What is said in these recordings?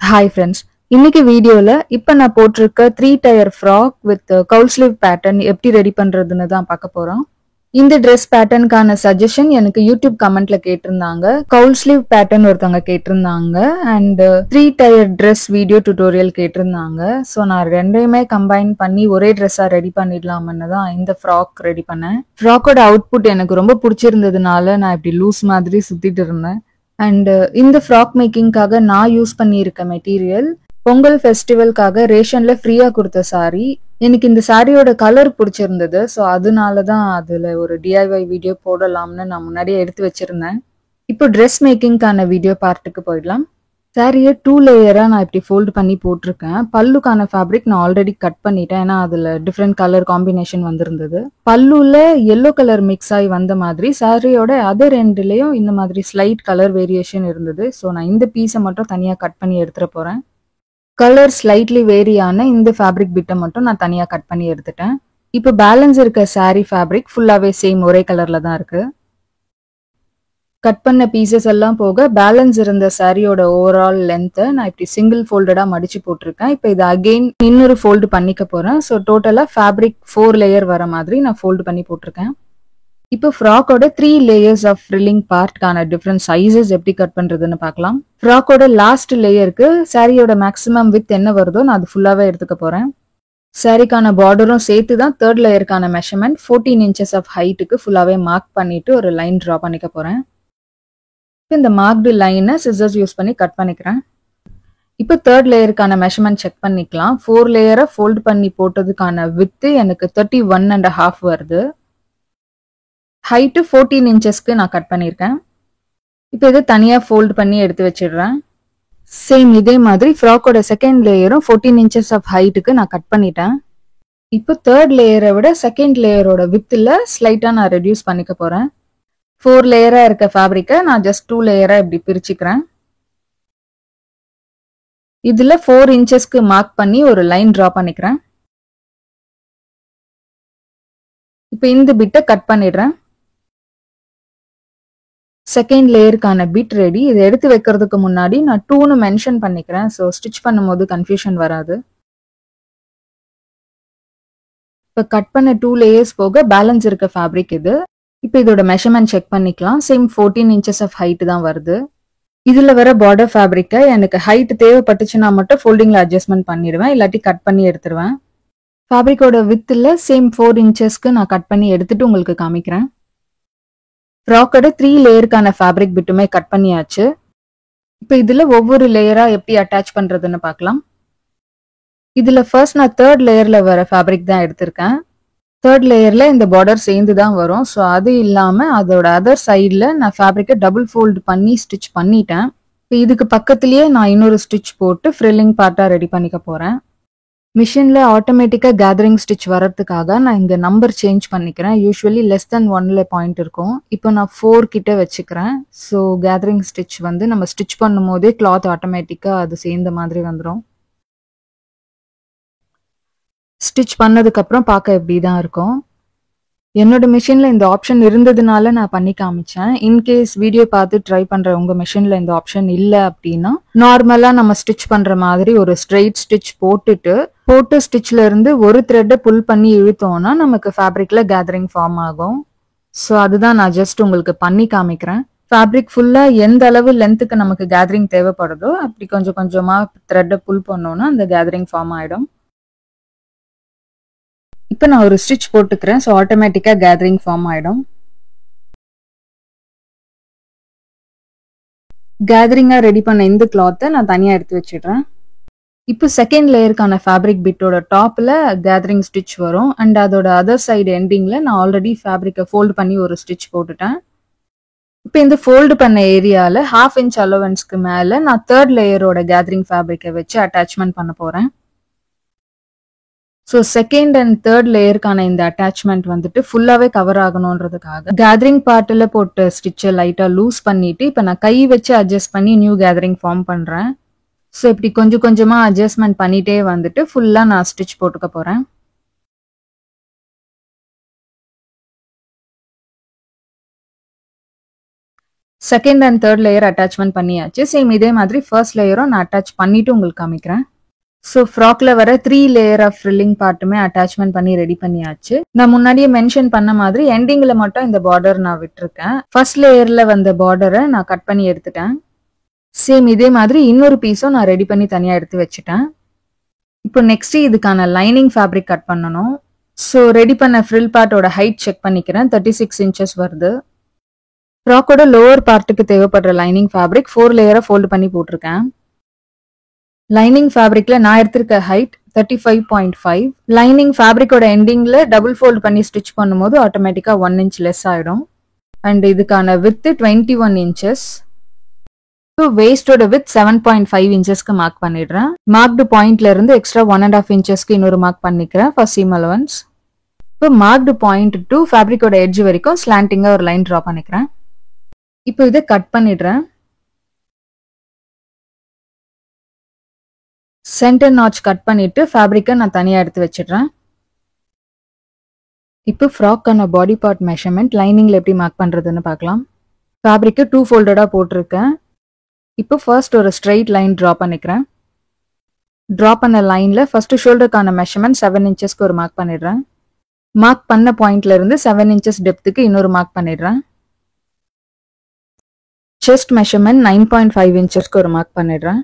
Hi friends. இன்னைக்கு வீடியோல இப்ப நான் போட்டிருக்க 3 tier frock with cowl sleeve pattern எப்படி ரெடி பண்றதுன்னு தான் பார்க்க போறோம். இந்த ட்ரெஸ் பேட்டர்னுக்கான சஜஷன் எனக்கு யூடியூப் கமெண்ட்ல கேட்டிருந்தாங்க. கவுல் ஸ்லீவ் பேட்டர்ன் ஒருத்தவங்க கேட்டிருந்தாங்க and 3 tier dress video tutorial கேட்டிருந்தாங்க. ஸோ நான் ரெண்டையுமே கம்பைன் பண்ணி ஒரே ட்ரெஸ்ஸா ரெடி பண்ணிடலாம்னு தான் இந்த ஃப்ராக் ரெடி பண்ணேன். ஃப்ராக்கோட அவுட்புட் எனக்கு ரொம்ப பிடிச்சிருந்ததுனால நான் இப்படி லூஸ் மாதிரி சுத்திட்டு இருந்தேன். அண்ட் இந்த ஃப்ராக் மேக்கிங்காக நான் யூஸ் பண்ணியிருக்க மெட்டீரியல் பொங்கல் ஃபெஸ்டிவல்காக ரேஷன்ல ஃப்ரீயா கொடுத்த சாரி. எனக்கு இந்த சாரியோட கலர் பிடிச்சிருந்தது. ஸோ அதனால தான் அதுல ஒரு டிஐஒய் வீடியோ போடலாம்னு நான் முன்னாடியே எடுத்து வச்சிருந்தேன். இப்போ ட்ரெஸ் மேக்கிங்கான வீடியோ பார்ட்டுக்கு போயிடலாம். சாரியை 2 லேயரா நான் இப்படி ஃபோல்டு பண்ணி போட்டிருக்கேன். பல்லுக்கான ஃபேப்ரிக் நான் ஆல்ரெடி கட் பண்ணிட்டேன். ஏன்னா அதுல டிஃப்ரெண்ட் கலர் காம்பினேஷன் வந்திருந்தது. பல்லுல எல்லோ கலர் மிக்ஸ் ஆகி வந்த மாதிரி சாரியோட அதர் எண்ட்லயும் இந்த மாதிரி ஸ்லைட் கலர் வேரியேஷன் இருந்தது. ஸோ நான் இந்த பீஸை மட்டும் தனியா கட் பண்ணி எடுத்துட போறேன். கலர் ஸ்லைட்லி வேரியான இந்த ஃபேப்ரிக் பிட்டை மட்டும் நான் தனியா கட் பண்ணி எடுத்துட்டேன். இப்போ பேலன்ஸ் இருக்க சாரி ஃபேப்ரிக் ஃபுல்லாவே சேம் ஒரே கலர்ல தான் இருக்கு. கட் பண்ண பீசஸ் எல்லாம் போக பேலன்ஸ் இருந்த சாரியோட ஓவரால் லென்த்தை நான் இப்படி சிங்கிள் ஃபோல்டடா மடிச்சு போட்டிருக்கேன். இப்போ இதை அகெயின் இன்னொரு ஃபோல்டு பண்ணிக்க போறேன். ஸோ டோட்டலா ஃபேப்ரிக் 4 லேயர் வர மாதிரி நான் ஃபோல்டு பண்ணி போட்டிருக்கேன். இப்போ ஃப்ராக்கோட 3 லேயர்ஸ் ஆஃப் ஃப்ரில்லிங் பார்ட்கான டிஃப்ரெண்ட் சைஸஸ் எப்படி கட் பண்றதுன்னு பார்க்கலாம். ஃப்ராக்கோட லாஸ்ட் லேயருக்கு சாரியோட மேக்ஸிமம் வித் என்ன வருதோ நான் அது ஃபுல்லாவே எடுத்துக்க போறேன். சாரிக்கான பார்டரும் சேர்த்து தான் 3rd லேயருக்கான மெஷர்மெண்ட் 14 இன்ச்சஸ் ஆஃப் ஹைட்டுக்கு ஃபுல்லாவே மார்க் பண்ணிட்டு ஒரு லைன் டிரா பண்ணிக்க போறேன். இந்த மார்க்டு லைனை சிசர்ஸ் யூஸ் பண்ணி கட் பண்ணிக்கிறேன். இப்போ 3rd லேயருக்கான மெஷர்மெண்ட் செக் பண்ணிக்கலாம். 4 லேயரை ஃபோல்டு பண்ணி போட்டதுக்கான வித்து எனக்கு 31.5 வருது. ஹைட்டு 14 இன்ச்சஸ்க்கு நான் கட் பண்ணியிருக்கேன். இப்போ இதை தனியாக ஃபோல்டு பண்ணி எடுத்து வச்சிடுறேன். சேம் இதே மாதிரி ஃப்ராக்கோட 2nd லேயரும் 14 இன்ச்சஸ் ஆஃப் ஹைட்டுக்கு நான் கட் பண்ணிட்டேன். இப்போ 3rd லேயரை விட 2nd லேயரோட வித்தில் ஸ்லைட்டாக நான் ரெடியூஸ் பண்ணிக்க போகிறேன். 4 லேயரா இருக்க ஃபேப்ரிக்கை நான் ஜஸ்ட் 2 லேயரா இப்படி பிரிச்சுக்கிறேன். இதுல 4 இன்ச்சஸ்க்கு மார்க் பண்ணி ஒரு லைன் டிரா பண்ணிக்கிறேன். இப்போ இந்த பிட்டை கட் பண்ணிடுறேன். 2nd லேயருக்கான bit ready. இதை எடுத்து வைக்கிறதுக்கு முன்னாடி நான் 2ன்னு மென்ஷன் பண்ணிக்கிறேன். ஸோ ஸ்டிச் பண்ணும்போது கன்ஃபியூஷன் வராது. இப்போ கட் பண்ண 2 லேயர்ஸ் போக பேலன்ஸ் இருக்க ஃபேப்ரிக் இது. இப்போ இதோட மெஷர்மெண்ட் செக் பண்ணிக்கலாம். சேம் 14 இன்ச்சஸ் ஆஃப் ஹைட் தான் வருது. இதுல வர பார்டர் ஃபேப்ரிக்கை எனக்கு ஹைட் தேவைப்பட்டுச்சுன்னா மட்டும் ஃபோல்டிங்ல அட்ஜஸ்ட்மெண்ட் பண்ணிடுவேன், இல்லாட்டி கட் பண்ணி எடுத்துருவேன். ஃபேப்ரிக்கோட வித்தில் சேம் 4 இன்ச்சஸ்க்கு நான் கட் பண்ணி எடுத்துட்டு உங்களுக்கு காமிக்கிறேன். ஃப்ராக்கோட 3 லேயருக்கான ஃபேப்ரிக் பிட்டுமே கட் பண்ணியாச்சு. இப்போ இதுல ஒவ்வொரு லேயரா எப்படி அட்டாச் பண்றதுன்னு பார்க்கலாம். இதுல ஃபர்ஸ்ட் நான் 3rd லேயர்ல வர ஃபேப்ரிக் தான் எடுத்திருக்கேன். 3rd லேயர்ல இந்த பார்டர் சேர்ந்து தான் வரும். ஸோ அது இல்லாம அதோட அதர் சைடில் நான் ஃபேப்ரிக்கை டபுள் ஃபோல்டு பண்ணி ஸ்டிச் பண்ணிட்டேன். இப்போ இதுக்கு பக்கத்துலயே நான் இன்னொரு ஸ்டிச் போட்டு ஃப்ரில்லிங் பார்ட்டாக ரெடி பண்ணிக்க போறேன். மிஷின்ல ஆட்டோமேட்டிக்காக கேதரிங் ஸ்டிச் வர்றதுக்காக நான் இங்கே நம்பர் சேஞ்ச் பண்ணிக்கிறேன். யூஸ்வலி லெஸ் தென் 1ல பாயிண்ட் இருக்கும். இப்போ நான் 4 கிட்ட வச்சுக்கிறேன். ஸோ கேதரிங் ஸ்டிச் வந்து நம்ம ஸ்டிச் பண்ணும் போதே கிளாத் ஆட்டோமேட்டிக்காக அது சேர்ந்த மாதிரி வந்துடும். ஸ்டிச் பண்ணதுக்கு அப்புறம் பார்க்க எப்படி தான் இருக்கும். என்னோட மிஷின்ல இந்த ஆப்ஷன் இருந்ததுனால நான் பண்ணி காமிச்சேன். இன்கேஸ் வீடியோ பார்த்து ட்ரை பண்ற உங்க மிஷின்ல இந்த ஆப்ஷன் இல்லை அப்படின்னா நார்மலா நம்ம ஸ்டிச் பண்ற மாதிரி ஒரு ஸ்ட்ரெயிட் ஸ்டிச் போட்டு ஸ்டிச்ல இருந்து ஒரு த்ரெட்டை புல் பண்ணி இழுத்தோம்னா நமக்கு ஃபேப்ரிக்ல கேதரிங் ஃபார்ம் ஆகும். ஸோ அதுதான் நான் ஜஸ்ட் உங்களுக்கு பண்ணி காமிக்கிறேன். ஃபேப்ரிக் ஃபுல்லா எந்த அளவு லென்த்துக்கு நமக்கு கேதரிங் தேவைப்படுதோ அப்படி கொஞ்சம் கொஞ்சமா த்ரெட்டை புல் பண்ணோம்னா அந்த கேதரிங் ஃபார்ம் ஆயிடும். இப்போ நான் ஒரு ஸ்டிச் போட்டுக்கிறேன். ஸோ ஆட்டோமேட்டிக்காக கேதரிங் ஃபார்ம் ஆகிடும். கேதரிங்காக ரெடி பண்ண இந்த கிளாத்தை நான் தனியாக எடுத்து வச்சிடுறேன். இப்போ 2nd லேயருக்கான ஃபேப்ரிக் பிட்டோட டாப்பில் கேதரிங் ஸ்டிச் வரும் அண்ட் அதோட அதர் சைடு எண்டிங்கில் நான் ஆல்ரெடி ஃபேப்ரிக்கை ஃபோல்டு பண்ணி ஒரு ஸ்டிச் போட்டுட்டேன். இப்போ இந்த ஃபோல்டு பண்ண ஏரியாவில் 1/2 இன்ச் அலோவன்ஸ்க்கு மேலே நான் 3rd லேயரோட கேதரிங் ஃபேப்ரிக்கை வச்சு அட்டாச்மெண்ட் பண்ண போகிறேன். ஸோ 2nd and 3rd லேயருக்கான இந்த அட்டாச்மெண்ட் வந்துட்டு ஃபுல்லாவே கவர் ஆகணுன்றதுக்காக கேதரிங் பார்ட்டில் போட்டு ஸ்டிச்சை லைட்டாக லூஸ் பண்ணிட்டு இப்போ நான் கை வச்சு அட்ஜஸ்ட் பண்ணி நியூ கேதரிங் ஃபார்ம் பண்ணுறேன். ஸோ இப்படி கொஞ்சம் கொஞ்சமாக அட்ஜஸ்ட்மெண்ட் பண்ணிட்டே வந்துட்டு ஃபுல்லாக நான் ஸ்டிச் போட்டுக்க போகிறேன். Second and third layer attachment பண்ணியாச்சு. சேம் இதே மாதிரி ஃபர்ஸ்ட் லேயரும் நான் அட்டாச் பண்ணிட்டு உங்களுக்கு காமிக்கிறேன். ஸோ ஃப்ராக்ல வர 3 லேயர் ஆஃப் ஃப்ரில்லிங் பார்ட்டுமே அட்டாச்மெண்ட் பண்ணி ரெடி பண்ணியாச்சு. நான் முன்னாடியே மென்ஷன் பண்ண மாதிரி எண்டிங்ல மட்டும் இந்த பார்டர் நான் விட்டுருக்கேன். ஃபர்ஸ்ட் லேயர்ல வந்த பார்டரை நான் கட் பண்ணி எடுத்துட்டேன். சேம் இதே மாதிரி இன்னொரு பீஸும் நான் ரெடி பண்ணி தனியா எடுத்து வச்சுட்டேன். இப்போ நெக்ஸ்ட் இதுக்கான லைனிங் ஃபேப்ரிக் கட் பண்ணணும். ஸோ ரெடி பண்ண ஃப்ரில் பார்ட்டோட ஹைட் செக் பண்ணிக்கிறேன். 36 inches வருது. ஃப்ராக்கோட லோவர் பார்ட்டுக்கு தேவைப்படுற லைனிங் ஃபேப்ரிக் 4 லேயரா ஃபோல்டு பண்ணி போட்டிருக்கேன். லைனிங் ஃபேப்ரிக்ல நான் எடுத்திருக்க ஹைட் 35.5. லைனிங் ஃபேப்ரிக்கோட எண்டிங்ல டபுள் ஃபோல்ட் பண்ணி ஸ்டிச் பண்ணும்போது ஆட்டோமேட்டிக்கா 1 inch லெஸ் ஆயிடும். அண்ட் இதுக்கான வித் 21 inches. வேஸ்டோட வித் 7.5 inchesக்கு மார்க் பண்ணிடுறேன். மார்க்டு பாயிண்ட்ல இருந்து எக்ஸ்ட்ரா 1.5 inchesக்கு இன்னொரு மார்க் பண்ணிக்கிறேன் ஃபார் சீம் அலவன்ஸ். இப்போ மார்க்டு பாயிண்ட் டு ஃபேப்ரிக்கோட எட்ஜ் வரைக்கும் ஸ்லாண்டிங்கா ஒரு லைன் டிரா பண்ணிக்கிறேன். இப்போ இதை கட் பண்ணிடுறேன். சென்டர் நாட்ச் கட் பண்ணிட்டு ஃபேப்ரிக்கை நான் தனியா எடுத்து வச்சிடுறேன். இப்போ ஃப்ராக்கான பாடி பார்ட் மெஷர்மெண்ட் லைனிங்ல எப்படி மார்க் பண்றதுன்னு பார்க்கலாம். ஃபேப்ரிக்கை 2 ஃபோல்டடா போட்டிருக்கேன். இப்போ ஃபர்ஸ்ட் ஒரு ஸ்ட்ரெயிட் லைன் டிரா பண்ணிக்கிறேன். டிரா பண்ண லைன்ல ஃபர்ஸ்ட் ஷோல்டருக்கான மெஷர்மெண்ட் 7 inchesக்கு ஒரு மார்க் பண்ணிடுறேன். மார்க் பண்ண பாயிண்ட்ல இருந்து 7 inches டெப்த்துக்கு இன்னொரு மார்க் பண்ணிடுறேன். செஸ்ட் மெஷர்மெண்ட் 9.5 inchesக்கு ஒரு மார்க் பண்ணிடுறேன்.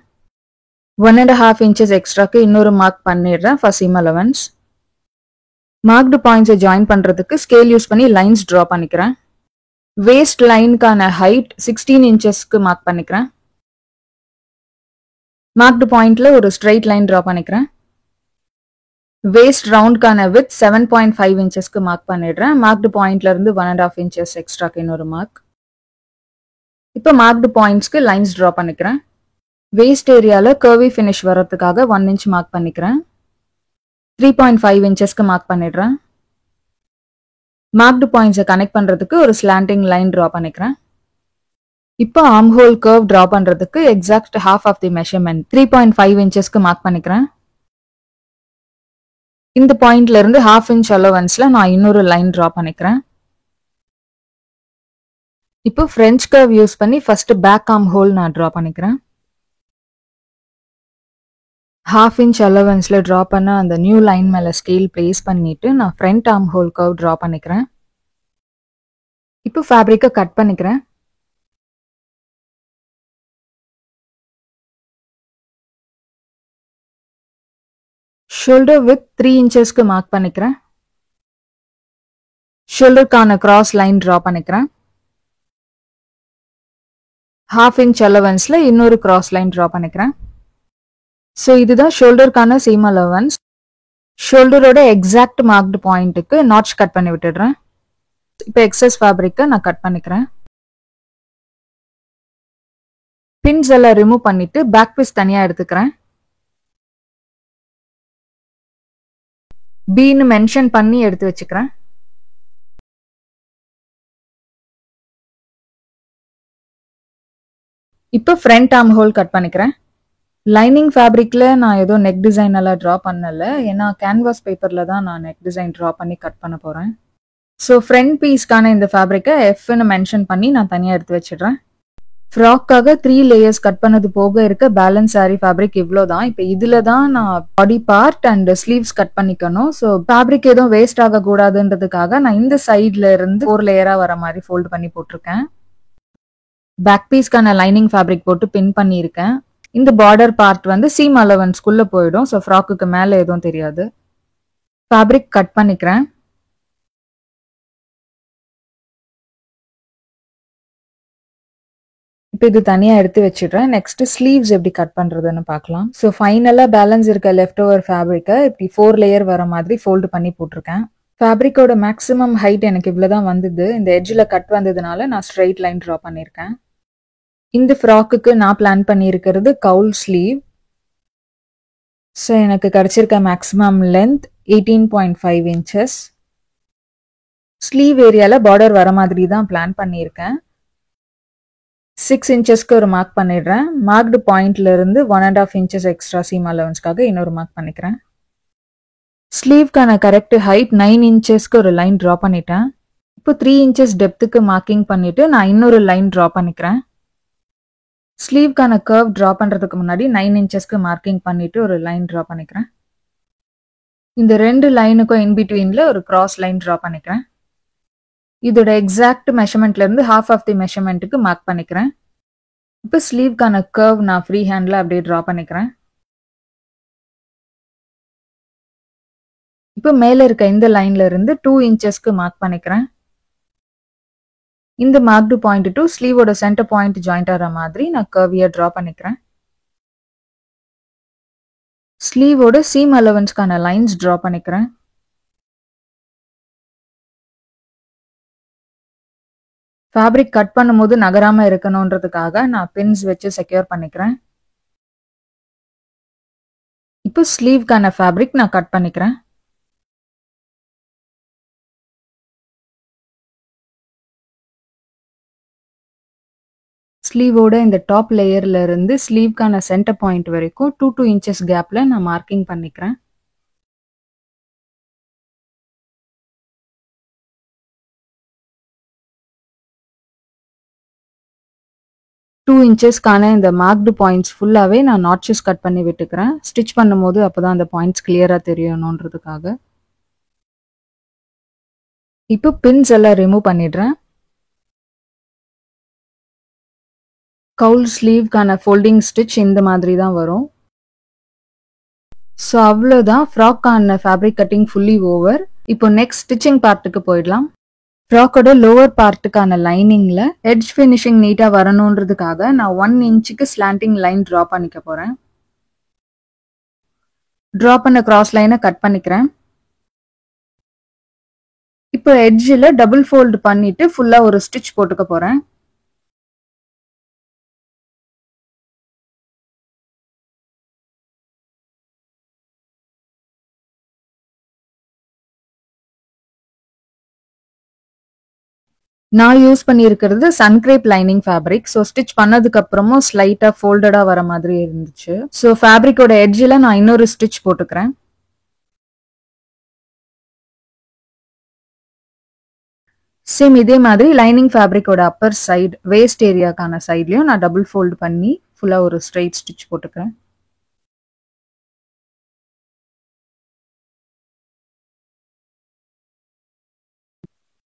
1.5 inches எக்ஸ்ட்ராக்கு இன்னொரு மார்க் பண்ணிடுறேன் ஃபார் சீம் அலவன்ஸ். மார்க்டு பாயிண்ட்ஸை ஜாயின் பண்றதுக்கு ஸ்கேல் யூஸ் பண்ணி லைன்ஸ் டிரா பண்ணிக்கிறேன். வேஸ்ட் லைனுக்கான ஹைட் 16 inchesக்கு மார்க் பண்ணிக்கிறேன். மார்க்டு பாயிண்ட்ல ஒரு ஸ்ட்ரெயிட் லைன் டிரா பண்ணிக்கிறேன். வேஸ்ட் ரவுண்ட்கான வித் 7.5 inchesக்கு மார்க் பண்ணிடுறேன். மார்க்டு பாயிண்ட்ல இருந்து 1.5 inches எக்ஸ்ட்ராக்கு இன்னொரு மார்க். இப்போ மார்க்டு பாயிண்ட்ஸ்க்கு லைன்ஸ் டிரா பண்ணிக்கிறேன். வேஸ்ட் ஏரியால கர்வி ஃபினிஷ் வர்றதுக்காக 1 inch மார்க் பண்ணிக்கிறேன். 3.5 inchesக்கு மார்க் பண்ணிடுறேன். மார்க்டு பாயிண்ட்ஸை கனெக்ட் பண்றதுக்கு ஒரு ஸ்லாண்டிங் லைன் டிரா பண்ணிக்கிறேன். இப்போ ஆர்ம் ஹோல் கர்வ் டிரா பண்றதுக்கு exact half of the measurement 3.5 inchesக்கு மார்க் பண்ணிக்கிறேன். இந்த பாயிண்ட்ல இருந்து 1/2 inch அலவன்ஸ்ல நான் இன்னொரு லைன் டிரா பண்ணிக்கிறேன். இப்போ ஃப்ரெஞ்ச் கர்வ் யூஸ் பண்ணி ஃபர்ஸ்ட் பேக் ஆர்ம் ஹோல் நான் டிரா பண்ணிக்கிறேன். 1/2 inch அலவன்ஸ்ல டிரா பண்ண அந்த நியூ லைன் மேல ஸ்கேல் பிளேஸ் பண்ணிட்டு நான் front arm whole curve draw பண்ணிக்கிறேன். இப்போ ஃபேப்ரிக்கை கட் பண்ணிக்கிறேன். ஷோல்டர் வித் 3 inchesக்கு மார்க் பண்ணிக்கிறேன். ஷோல்டருக்கான கிராஸ் லைன் டிரா பண்ணிக்கிறேன். 1/2 inch அலவன்ஸ்ல இன்னொரு கிராஸ் லைன் டிரா பண்ணிக்கிறேன். ஸோ இதுதான் ஷோல்டருக்கான சீம் அலவன்ஸ். ஷோல்டரோட எக்ஸாக்ட் மார்க்டு பாயிண்ட்டுக்கு நாட்ச் கட் பண்ணி விட்டுடுறேன். இப்போ எக்ஸஸ் ஃபேப்ரிக்கை நான் கட் பண்ணிக்கிறேன். பின்ஸ் எல்லாம் ரிமூவ் பண்ணிட்டு பேக் பீஸ் தனியா எடுத்துக்கிறேன். பீன்னு மென்ஷன் பண்ணி எடுத்து வச்சுக்கிறேன். இப்போ ஃப்ரண்ட் ஆர்ம் ஹோல் கட் பண்ணிக்கிறேன். லைனிங் ஃபேப்ரிக்ல நான் ஏதோ நெக் டிசைன் எல்லாம் ட்ரா பண்ணல, ஏன்னா கேன்வாஸ் பேப்பர்ல தான் நான் நெக் டிசைன் ட்ரா பண்ணி கட் பண்ண போறேன். ஸோ ஃப்ரண்ட் பீஸ்க்கான இந்த ஃபேப்ரிக்கை எஃப்னு மென்ஷன் பண்ணி நான் தனியாக எடுத்து வச்சிடுறேன். ஃப்ராக்காக 3 லேயர்ஸ் கட் பண்ணது போக இருக்க பேலன்ஸ் சாரி ஃபேப்ரிக் இவ்வளோ தான். இப்போ இதில் தான் நான் body part and sleeves cut பண்ணிக்கணும். ஸோ ஃபேப்ரிக் எதுவும் வேஸ்ட் ஆகக்கூடாதுன்றதுக்காக நான் இந்த சைட்ல இருந்து 4 லேயரா வர மாதிரி ஃபோல்டு பண்ணி போட்டிருக்கேன். பேக் பீஸ்க்கான லைனிங் ஃபேப்ரிக் போட்டு பின் பண்ணியிருக்கேன். இந்த பார்டர் பார்ட் வந்து சீம் அலவன்ஸ்குள்ள போயிடும். ஸோ ஃப்ராக்குக்கு மேலே எதுவும் தெரியாது. ஃபேப்ரிக் கட் பண்ணிக்கிறேன். இப்போ இது தனியாக எடுத்து வச்சிடுறேன். நெக்ஸ்ட் ஸ்லீவ்ஸ் எப்படி கட் பண்ணுறதுன்னு பார்க்கலாம். ஸோ ஃபைனலாக பேலன்ஸ் இருக்க லெஃப்ட் ஓவர் ஃபேப்ரிக்கை இப்படி 4 லேயர் வர மாதிரி ஃபோல்டு பண்ணி போட்டிருக்கேன். ஃபேப்ரிக்கோட மேக்ஸிமம் ஹைட் எனக்கு இவ்வளோதான் வந்தது. இந்த எட்ஜில் கட் வந்ததுனால நான் ஸ்ட்ரெயிட் லைன் ட்ரா பண்ணியிருக்கேன். இந்த ஃப்ராக்குக்கு நான் பிளான் பண்ணியிருக்கிறது கவுல் ஸ்லீவ். ஸோ எனக்கு கிடைச்சிருக்க மேக்ஸிமம் லென்த் 18.5 inches. ஸ்லீவ் ஏரியாவில் பார்டர் வர மாதிரி தான் பிளான் பண்ணியிருக்கேன். 6 inchesக்கு ஒரு மார்க் பண்ணிடுறேன். மார்க்டு பாயிண்ட்ல இருந்து 1.5 inches எக்ஸ்ட்ரா சீம் அலவன்ஸ்க்காக இன்னொரு மார்க் பண்ணிக்கிறேன். ஸ்லீவ்க்கான கரெக்ட் ஹைட் 9 inchesக்கு ஒரு லைன் ட்ரா பண்ணிட்டேன். இப்போ 3 இன்ச்சஸ் டெப்த்துக்கு மார்க்கிங் பண்ணிட்டு நான் இன்னொரு லைன் ட்ரா பண்ணிக்கிறேன். ஸ்லீவ்க்கான கர்வ் ட்ரா பண்றதுக்கு முன்னாடி 9 இன்ச்சஸ்க்கு மார்க்கிங் பண்ணிட்டு ஒரு லைன் ட்ரா பண்ணிக்கிறேன். இந்த 2 லைனுக்கும் இன் பிட்வீன்ல ஒரு கிராஸ் லைன் ட்ரா பண்ணிக்கிறேன். இதோட எக்ஸாக்ட் மெஷர்மெண்ட்ல இருந்து ஹாஃப் ஆஃப் தி மெஷர்மெண்ட்டுக்கு மார்க் பண்ணிக்கிறேன். இப்போ ஸ்லீவ்க்கான கர்வ் நான் ஃப்ரீ ஹேண்ட்ல அப்படியே ட்ரா பண்ணிக்கிறேன். இப்போ மேல இருக்க இந்த லைன்ல இருந்து 2 இன்ச்சஸ்க்கு மார்க் பண்ணிக்கிறேன். இந்த மார்க்டு பாயிண்ட் டு ஸ்லீவோட சென்டர் பாயிண்ட் ஜாயிண்ட் ஆகிற மாதிரி நான் கர்வியா ட்ரா பண்ணிக்கிறேன். ஸ்லீவோட சீம் அலவன்ஸ்க்கான லைன்ஸ் ட்ரா பண்ணிக்கிறேன். ஃபேப்ரிக் கட் பண்ணும்போது நகராம இருக்கணுன்றதுக்காக நான் பின்ஸ் வச்சு செக்யூர் பண்ணிக்கிறேன். இப்போ ஸ்லீவ்க்கான ஃபேப்ரிக் நான் கட் பண்ணிக்கிறேன். ஸ்லீவோட இந்த டாப் லேயர்ல இருந்து ஸ்லீவ்க்கான சென்டர் பாயிண்ட் வரைக்கும் 2 இன்ச்சஸ் கேப்ல நான் மார்க்கிங் பண்ணிக்கிறேன். டூ இன்ச்சஸ்க்கான இந்த மார்க்டு பாயிண்ட்ஸ் ஃபுல்லாவே நான் நாட்சஸ் கட் பண்ணி விட்டுக்கிறேன். ஸ்டிச் பண்ணும்போது அப்பதான் அந்த பாயிண்ட்ஸ் கிளியரா தெரியணுன்றதுக்காக. இப்போ பின்ஸ் எல்லாம் ரிமூவ் பண்ணிடுறேன். கவுல் ஸ்லீவ்க்கான ஃபோல்டிங் ஸ்டிச் இந்த மாதிரி தான் வரும். ஸோ அவ்வளோதான், ஃப்ராக்கான ஃபேப்ரிக் கட்டிங் ஃபுல்லி ஓவர். இப்போ நெக்ஸ்ட் ஸ்டிச்சிங் பார்ட்டுக்கு போயிடலாம். ஃப்ராக்கோட லோவர் பார்ட்டுக்கான லைனிங்ல எட்ஜ் ஃபினிஷிங் நீட்டா வரணுன்றதுக்காக நான் 1 இன்ச்சுக்கு ஸ்லாண்டிங் லைன் ட்ரா பண்ணிக்க போறேன். ட்ரா பண்ண கிராஸ் லைனை கட் பண்ணிக்கிறேன். இப்போ எட்ஜில் டபுள் ஃபோல்டு பண்ணிட்டு ஃபுல்லா ஒரு ஸ்டிச் போட்டுக்க போறேன். நான் யூஸ் பண்ணியிருக்கிறது சன்கிரேப் லைனிங் ஃபேப்ரிக். ஸோ ஸ்டிச் பண்ணதுக்கு அப்புறமும் ஸ்லைட்டா ஃபோல்டடா வர மாதிரி இருந்துச்சு. ஸோ ஃபேப்ரிக்கோட எட்ஜில் நான் இன்னொரு ஸ்டிச் போட்டுக்கிறேன். சேம் இதே மாதிரி லைனிங் ஃபேப்ரிக்கோட அப்பர் சைடு வேஸ்ட் ஏரியாக்கான சைட்லயும் நான் டபுள் ஃபோல்டு பண்ணி ஃபுல்லா ஒரு ஸ்ட்ரெயிட் ஸ்டிச் போட்டுக்கிறேன்.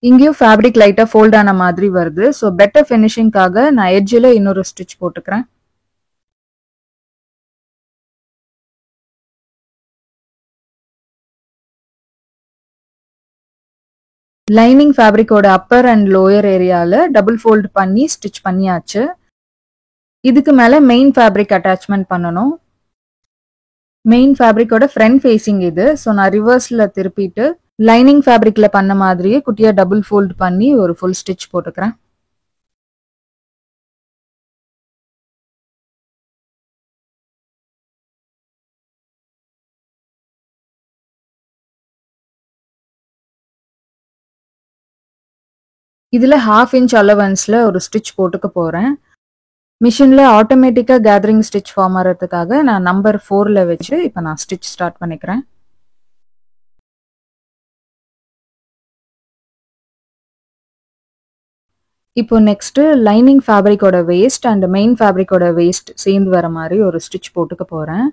இங்கேயும் ஃபேப்ரிக் லைட்டா ஃபோல்ட் ஆன மாதிரி வருது. ஸோ பெட்டர் ஃபினிஷிங்காக நான் எட்ஜில் இன்னொரு ஸ்டிச் போட்டுக்கிறேன். லைனிங் ஃபேப்ரிக்கோட அப்பர் அண்ட் லோயர் ஏரியால டபுள் ஃபோல்டு பண்ணி ஸ்டிச் பண்ணியாச்சு. இதுக்கு மேல மெயின் ஃபேப்ரிக் அட்டாச்மெண்ட் பண்ணணும். மெயின் ஃபேப்ரிக்கோட ஃப்ரண்ட் ஃபேஸிங் இது. ஸோ நான் ரிவர்ஸ்ல திருப்பிட்டு லைனிங் ஃபேப்ரிக்ல பண்ண மாதிரியே குட்டியா டபுள் ஃபோல்டு பண்ணி ஒரு ஃபுல் ஸ்டிச் போட்டுக்கிறேன். இதுல 1/2 இன்ச் அலவன்ஸ்ல ஒரு ஸ்டிச் போட்டுக்க போறேன். மிஷின்ல ஆட்டோமேட்டிக்கா கேதரிங் ஸ்டிச் ஃபார்ம் ஆகிறதுக்காக நான் நம்பர் 4ல வச்சு இப்போ நான் ஸ்டிச் ஸ்டார்ட் பண்ணிக்கிறேன். இப்போ நெக்ஸ்ட் லைனிங் ஃபேப்ரிக்கோட வேஸ்ட் அண்ட் மெயின் ஃபேப்ரிக்கோட வேஸ்ட் சேர்ந்து வர மாதிரி ஒரு ஸ்டிச் போட்டுக்க போறேன்.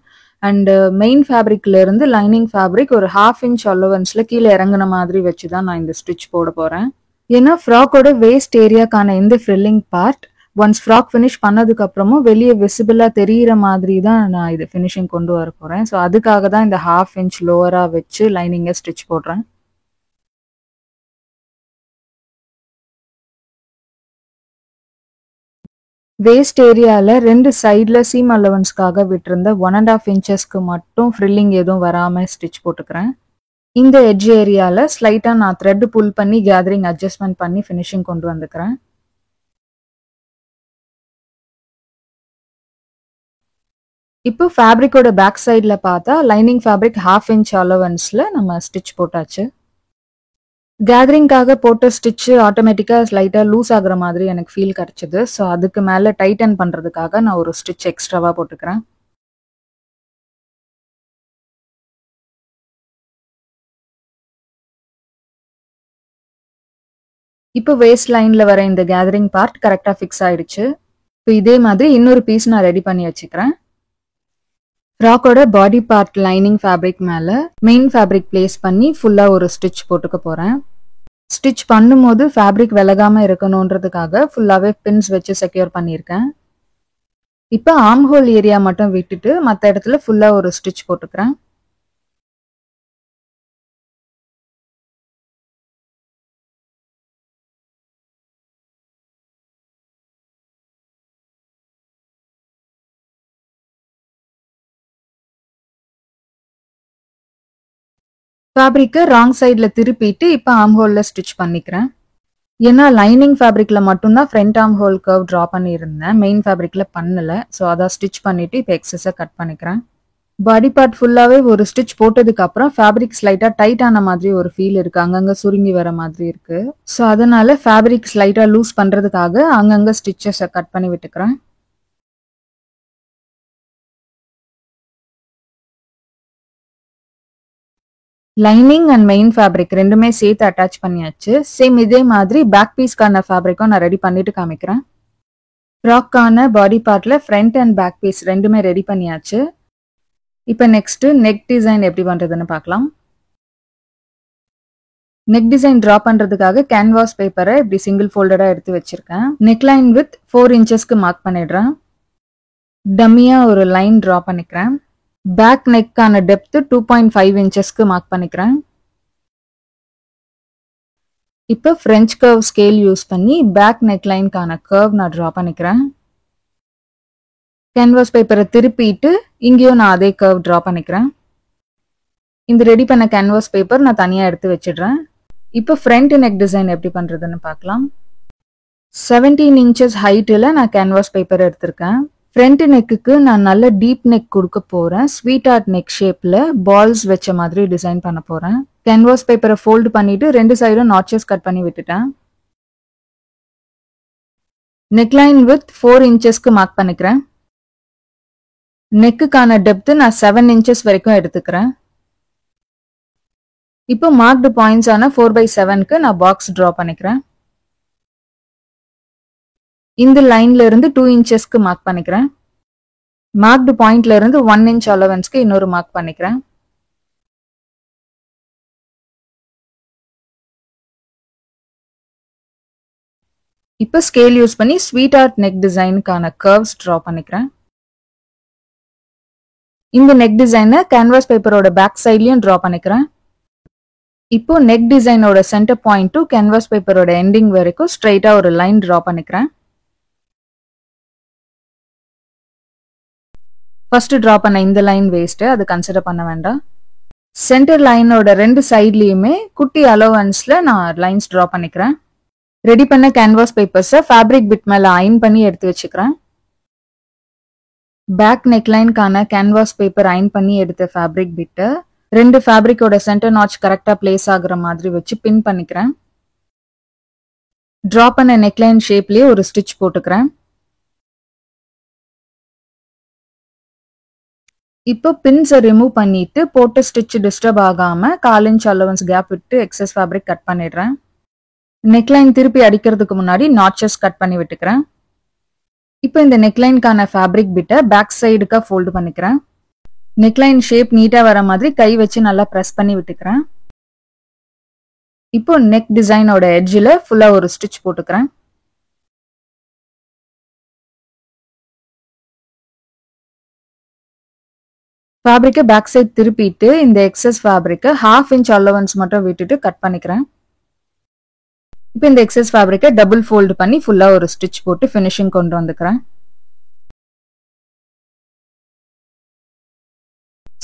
அண்ட் மெயின் ஃபேப்ரிக்ல இருந்து லைனிங் ஃபேப்ரிக் ஒரு 1/2 இன்ச் அலவன்ஸ்ல கீழே இறங்குன மாதிரி வச்சு தான் நான் இந்த ஸ்டிச் போட போறேன். ஏன்னா ஃப்ராக்கோட வேஸ்ட் ஏரியாக்கான இந்த ஃப்ரில்லிங் பார்ட் ஒன்ஸ் ஃப்ராக் ஃபினிஷ் பண்ணதுக்கு அப்புறமும் வெளியே விசிபிளா தெரியிற மாதிரி தான் நான் இது ஃபினிஷிங் கொண்டு வர போறேன். ஸோ அதுக்காக தான் இந்த 1/2 இன்ச் லோவரா வச்சு லைனிங்கை ஸ்டிச் போடுறேன். வேஸ்ட் ஏரியால 2 சைட்ல சீம் அலவன்ஸ்க்காக விட்டிருந்த 1.5 இன்ச்சஸ்க்கு மட்டும் ஃப்ரில்லிங் எதுவும் வராம ஸ்டிச் போட்டுக்கிறேன். இந்த எட்ஜ் ஏரியால ஸ்லைட்டா நான் த்ரெட் புல் பண்ணி கேதரிங் அட்ஜஸ்ட்மெண்ட் பண்ணி ஃபினிஷிங் கொண்டு வந்துக்கிறேன். இப்போ ஃபேப்ரிக்கோட பேக் சைடில் பார்த்தா லைனிங் ஃபேப்ரிக் 1/2 இன்ச் அலவன்ஸில் நம்ம ஸ்டிச் போட்டாச்சு. கேதரிங்காக போட்ட ஸ்டிச்சு ஆட்டோமேட்டிக்காக ஸ்லைட்டாக லூஸ் ஆகுற மாதிரி எனக்கு ஃபீல் கிடச்சிது. ஸோ அதுக்கு மேலே டைட்டன் பண்ணுறதுக்காக நான் ஒரு ஸ்டிச் எக்ஸ்ட்ராவாக போட்டுக்கிறேன். இப்போ வேஸ்ட் லைன்ல வர இந்த கேதரிங் பார்ட் கரெக்டா ஃபிக்ஸ் ஆயிடுச்சு. இப்போ இதே மாதிரி இன்னொரு பீஸ் நான் ரெடி பண்ணி வச்சுக்கிறேன். ஃப்ராக்கோட பாடி பார்ட் லைனிங் ஃபேப்ரிக் மேல மெயின் ஃபேப்ரிக் பிளேஸ் பண்ணி ஃபுல்லா ஒரு ஸ்டிச் போட்டுக்க போறேன். ஸ்டிச் பண்ணும்போது ஃபேப்ரிக் விலகாம இருக்கணும்ன்றதுக்காக ஃபுல்லாவே பின்ஸ் வச்சு செக்யூர் பண்ணியிருக்கேன். இப்போ ஆர்ம் ஹோல் ஏரியா மட்டும் விட்டுட்டு மற்ற இடத்துல ஃபுல்லா ஒரு ஸ்டிச் போட்டுக்கிறேன். ஃபேப்ரிக்கை ராங் சைட்ல திருப்பிட்டு இப்போ ஆர்ம் ஹோல்ல ஸ்டிச் பண்ணிக்கிறேன். ஏன்னா லைனிங் ஃபேப்ரிக்ல மட்டும்தான் front arm whole curve draw பண்ணியிருந்தேன், மெயின் ஃபேப்ரிக்ல பண்ணல. ஸோ அதான் ஸ்டிச் பண்ணிட்டு இப்போ எக்ஸஸை கட் பண்ணிக்கிறேன். பாடி பார்ட் ஃபுல்லாவே ஒரு ஸ்டிச் போட்டதுக்கு அப்புறம் ஃபேப்ரிக் ஸ்லைட்டா டைட் ஆன மாதிரி ஒரு ஃபீல் இருக்கு, அங்கங்க சுருங்கி வர மாதிரி இருக்கு. ஸோ அதனால ஃபேப்ரிக் ஸ்லைட்டா லூஸ் பண்றதுக்காக அங்கங்க ஸ்டிச்சஸை கட் பண்ணி விட்டுக்கிறேன். லைனிங் அண்ட் மெயின் ஃபேப்ரிக் ரெண்டுமே சேர்த்து அட்டாச் பண்ணியாச்சு. சேம் இதே மாதிரி பேக் பீஸ்க்கான ஃபேப்ரிக்கும் நான் ரெடி பண்ணிட்டு காமிக்கிறேன். ஃப்ராக்கான பாடி பார்ட்ல ஃப்ரண்ட் அண்ட் பேக் பீஸ் ரெண்டுமே ரெடி பண்ணியாச்சு. இப்போ நெக்ஸ்ட் நெக் டிசைன் எப்படி பண்றதுன்னு பார்க்கலாம். நெக் டிசைன் டிரா பண்றதுக்காக கேன்வாஸ் பேப்பரை இப்படி சிங்கிள் ஃபோல்டடா எடுத்து வச்சிருக்கேன். நெக் லைன் வித் 4 இன்ச்சஸ்க்கு மார்க் பண்ணிடுறேன். டம்மியா ஒரு லைன் டிரா பண்ணிக்கிறேன். பேக் நெக்கான டெப்த் 2.5 இன்ச்சஸ்க்கு மார்க் பண்ணிக்கிறேன். இப்போ ஃப்ரெஞ்ச் கர்வ் ஸ்கேல் யூஸ் பண்ணி பேக் நெக் லைனுக்கான கர்வ் நான் டிரா பண்ணிக்கிறேன். கேன்வாஸ் பேப்பரை திருப்பிட்டு இங்கேயும் நான் அதே கர்வ் டிரா பண்ணிக்கிறேன். இந்த ரெடி பண்ண கேன்வாஸ் பேப்பர் நான் தனியா எடுத்து வச்சிடுறேன். இப்போ ஃப்ரண்ட் நெக் டிசைன் எப்படி பண்றதுன்னு பார்க்கலாம். 17 இன்ச்சஸ் ஹைட்டில் நான் கேன்வாஸ் பேப்பர் எடுத்திருக்கேன். ஃப்ரண்ட் நெக்குக்கு நான் நல்ல டீப் நெக் கொடுக்க போறேன். ஸ்வீட் ஆர்ட் நெக் ஷேப்ல பால்ஸ் வச்ச மாதிரி டிசைன் பண்ண போறேன். கேன்வாஸ் பேப்பரை ஃபோல்டு பண்ணிட்டு ரெண்டு சைடும் நாட்சஸ் கட் பண்ணி விட்டுட்டேன். நெக் லைன் வித் 4 இன்ச்சஸ்க்கு மார்க் பண்ணிக்கிறேன். நெக்குக்கான டெப்த் நான் 7 இன்ச்சஸ் வரைக்கும் எடுத்துக்கிறேன். இப்போ மார்க்டு பாயிண்ட்ஸ் ஆன 4/7க்கு நான் பாக்ஸ் டிரா பண்ணிக்கிறேன். இந்த லைன்ல இருந்து 2 இன்ச்சஸ்க்கு மார்க் பண்ணிக்கிறேன். மார்க்டு பாயிண்ட்ல இருந்து 1 இன்ச் அலவன்ஸ்க்கு இன்னொரு மார்க் பண்ணிக்கிறேன். இப்போ ஸ்கேல் யூஸ் பண்ணி ஸ்வீட் ஆர்ட் நெக் டிசைனுக்கான கர்வ்ஸ் டிரா பண்ணிக்கிறேன். இந்த நெக் டிசைனை கேன்வாஸ் பேப்பரோட பேக் சைட்லயும் டிரா பண்ணிக்கிறேன். இப்போ நெக் டிசைனோட சென்டர் பாயிண்ட் டு கேன்வாஸ் பேப்பரோட எண்டிங் வரைக்கும் ஸ்ட்ரைட்டா ஒரு லைன் டிரா பண்ணிக்கிறேன். ஃபர்ஸ்ட் டிரா பண்ண இந்த லைன் வேஸ்ட், அது கன்சிடர் பண்ண வேண்டாம். சென்டர் லைனோட ரெண்டு சைட்லயுமே குட்டி அலோவன்ஸ்ல நான் லைன்ஸ் டிரா பண்ணிக்கிறேன். ரெடி பண்ண கேன்வாஸ் பேப்பர்ஸை ஃபேப்ரிக் பிட் மேல அயன் பண்ணி எடுத்து வச்சுக்கிறேன். பேக் நெக் லைனுக்கான கேன்வாஸ் பேப்பர் அயன் பண்ணி எடுத்த ஃபேப்ரிக் பிட்டை ரெண்டு ஃபேப்ரிக்கோட சென்டர் நாட்ச் கரெக்டா பிளேஸ் ஆகுற மாதிரி வச்சு பின் பண்ணிக்கிறேன். டிரா பண்ண நெக்லைன் ஷேப்லயே ஒரு ஸ்டிச் போட்டுக்கிறேன். இப்போ பின்ஸை ரிமூவ் பண்ணிட்டு போட்ட ஸ்டிச் டிஸ்டர்ப் ஆகாம 1/4 இன்ச் அலவன்ஸ் கேப் விட்டு எக்ஸஸ் ஃபேப்ரிக் கட் பண்ணிடுறேன். நெக்லைன் திருப்பி அடிக்கிறதுக்கு முன்னாடி நாட்சஸ் கட் பண்ணி விட்டுக்கிறேன். இப்போ இந்த நெக்லைனுக்கான ஃபேப்ரிக் பிட்டை பேக் சைடுக்கா ஃபோல்டு பண்ணிக்கிறேன். நெக்லைன் ஷேப் நீட்டா வர மாதிரி கை வச்சு நல்லா பிரஸ் பண்ணி விட்டுக்கிறேன். இப்போ நெக் டிசைனோட எட்ஜில் ஃபுல்லா ஒரு ஸ்டிச் போட்டுக்கிறேன். ஃபேப்ரிக்கை பேக் சைட் திருப்பிட்டு இந்த எக்ஸஸ் ஃபேப்ரிக்கை 1/2 இன்ச் அலவன்ஸ் மட்டும் விட்டுட்டு கட் பண்ணிக்கிறேன். இப்போ இந்த எக்ஸஸ் ஃபேப்ரிக்கை டபுள் ஃபோல்டு பண்ணி ஃபுல்லா ஒரு ஸ்டிச் போட்டு ஃபினிஷிங் கொண்டு வந்துக்கிறேன்.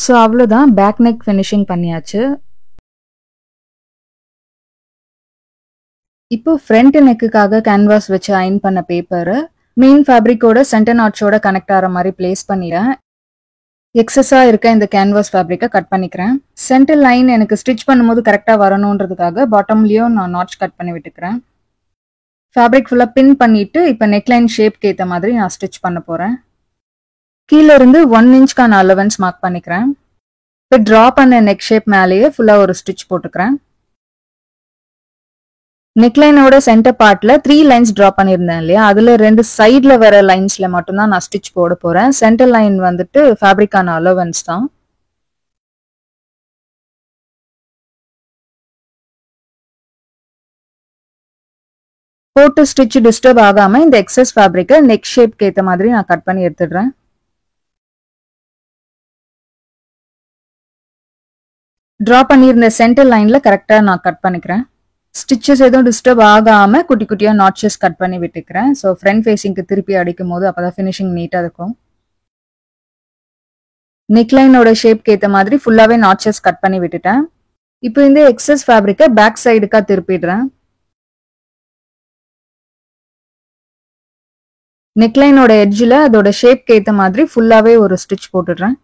ஸோ அவ்வளோதான், பேக் நெக் ஃபினிஷிங் பண்ணியாச்சு. இப்போ ஃப்ரண்ட் நெக்குக்காக கேன்வாஸ் வச்சு அயன் பண்ண பேப்பரை மெயின் ஃபேப்ரிக்கோட சென்டர் நாட்சோட கனெக்ட் ஆகிற மாதிரி பிளேஸ் பண்ணிடுறேன். எக்ஸஸா இருக்க இந்த கேன்வாஸ் ஃபேப்ரிக்கை கட் பண்ணிக்கிறேன். சென்டர் லைன் எனக்கு ஸ்டிச் பண்ணும்போது கரெக்டாக வரணுன்றதுக்காக பாட்டம்லயும் நான் நாட்ச் கட் பண்ணி விட்டுக்கிறேன். ஃபேப்ரிக் ஃபுல்லாக பின் பண்ணிட்டு இப்போ நெக்லைன் ஷேப்க்கு ஏற்ற மாதிரி நான் ஸ்டிச் பண்ண போறேன். கீழே இருந்து 1 இன்ச்க்கான அலவன்ஸ் மார்க் பண்ணிக்கிறேன். இப்போ டிரா பண்ண நெக் ஷேப் மேலேயே ஃபுல்லா ஒரு ஸ்டிச் போட்டுக்கிறேன். நெக்லைனோட சென்டர் பார்ட்ல 3 லைன்ஸ் டிரா பண்ணியிருந்தேன் இல்லையா, அதுல 2 சைட்ல வர லைன்ஸ்ல மட்டும்தான் நான் ஸ்டிச் போட போறேன். சென்டர் லைன் வந்துட்டு ஃபேப்ரிக்கான அலோவன்ஸ் தான். போட்டு ஸ்டிச் டிஸ்டர்ப் ஆகாம இந்த எக்ஸஸ் ஃபேப்ரிக்கை நெக் ஷேப்க்கு ஏற்ற மாதிரி நான் கட் பண்ணி எடுத்துடுறேன். டிரா பண்ணியிருந்த சென்டர் லைன்ல கரெக்டா நான் கட் பண்ணிக்கிறேன். ஸ்டிச்சஸ் எதுவும் டிஸ்டர்ப் ஆகாம குட்டி குட்டியா நாட்சஸ் கட் பண்ணி விட்டுக்கிறேன். ஸோ ஃப்ரண்ட் ஃபேஸிங்க்கு திருப்பி அடிக்கும் போது அப்பதான் ஃபினிஷிங் நீட்டா இருக்கும். நெக்லைனோட ஷேப்க்கு ஏற்ற மாதிரி ஃபுல்லாவே நாட்சஸ் கட் பண்ணி விட்டுட்டேன். இப்போ இந்த எக்ஸஸ் ஃபேப்ரிக்கை பேக் சைடுக்கா திருப்பிடுறேன். நெக்லைனோட எட்ஜில் அதோட ஷேப்க்கு ஏற்ற மாதிரி ஃபுல்லாவே ஒரு ஸ்டிச் போட்டுடுறேன்.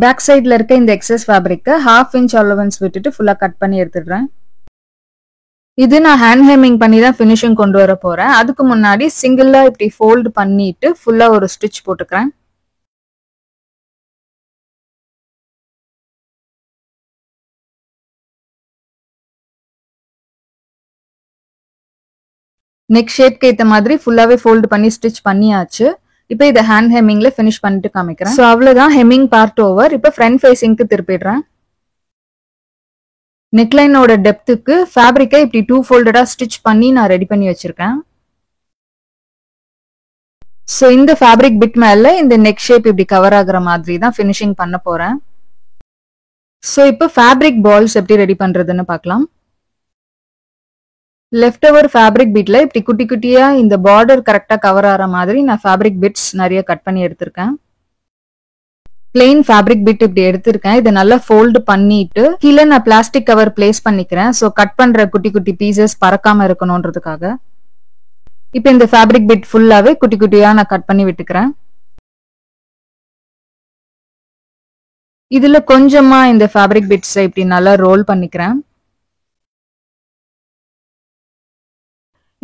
பேக் சைடில் இருக்க இந்த எக்ஸஸ் ஃபேப்ரிக்கை 1/2 inch அலவன்ஸ் விட்டுட்டு ஃபுல்லாக கட் பண்ணி எடுத்துடுறேன். இது நான் ஹேண்ட் ஹெம்மிங் பண்ணி தான் ஃபினிஷிங் கொண்டு வர போறேன். அதுக்கு முன்னாடி சிங்கிளா இப்படி ஃபோல்டு பண்ணிட்டு ஃபுல்லா ஒரு ஸ்டிச் போட்டுக்கிறேன். நெக் ஷேப்க்கு ஏற்ற மாதிரி ஃபுல்லாவே ஃபோல்டு பண்ணி ஸ்டிச் பண்ணியாச்சு. இப்போ இதை ஹேண்ட் ஹெம்மிங்ல ஃபினிஷ் பண்ணிட்டு காமிக்கிறேன். ஸோ அவ்வளோதான், ஹெம்மிங் பார்ட் ஓவர். இப்போ ஃப்ரண்ட் ஃபேஸிங்க்கு திருப்பிடுறேன். நெக்லைனோட டெப்த்துக்கு ஃபேப்ரிக்கை இப்படி 2 ஃபோல்டடா ஸ்டிச் பண்ணி நான் ரெடி பண்ணி வச்சிருக்கேன். ஸோ இந்த ஃபேப்ரிக் பிட் மேல இந்த நெக் ஷேப் இப்படி கவர் ஆகுற மாதிரி தான் ஃபினிஷிங் பண்ண போறேன். ஸோ இப்போ ஃபேப்ரிக் பால்ஸ் எப்படி ரெடி பண்றதுன்னு பார்க்கலாம். லெஃப்ட் ஓவர் ஃபேப்ரிக் பிட்ல இப்படி குட்டி குட்டியா இந்த பார்டர் கரெக்டா கவர் ஆகிற மாதிரி நான் ஃபேப்ரிக் பிட்ஸ் நிறைய கட் பண்ணி எடுத்திருக்கேன். பிளெயின் ஃபேப்ரிக் பிட் இப்படி எடுத்திருக்கேன். இதை நல்லா ஃபோல்டு பண்ணிட்டு கீழே நான் பிளாஸ்டிக் கவர் பிளேஸ் பண்ணிக்கிறேன். ஸோ கட் பண்ற குட்டி குட்டி பீசஸ் பறக்காம இருக்கணும்ன்றதுக்காக. இப்போ இந்த ஃபேப்ரிக் பிட் ஃபுல்லாவே குட்டி குட்டியா நான் கட் பண்ணி விட்டுக்கிறேன். இதுல கொஞ்சமா இந்த ஃபேப்ரிக் பிட்ஸை இப்படி நல்லா ரோல் பண்ணிக்கிறேன்.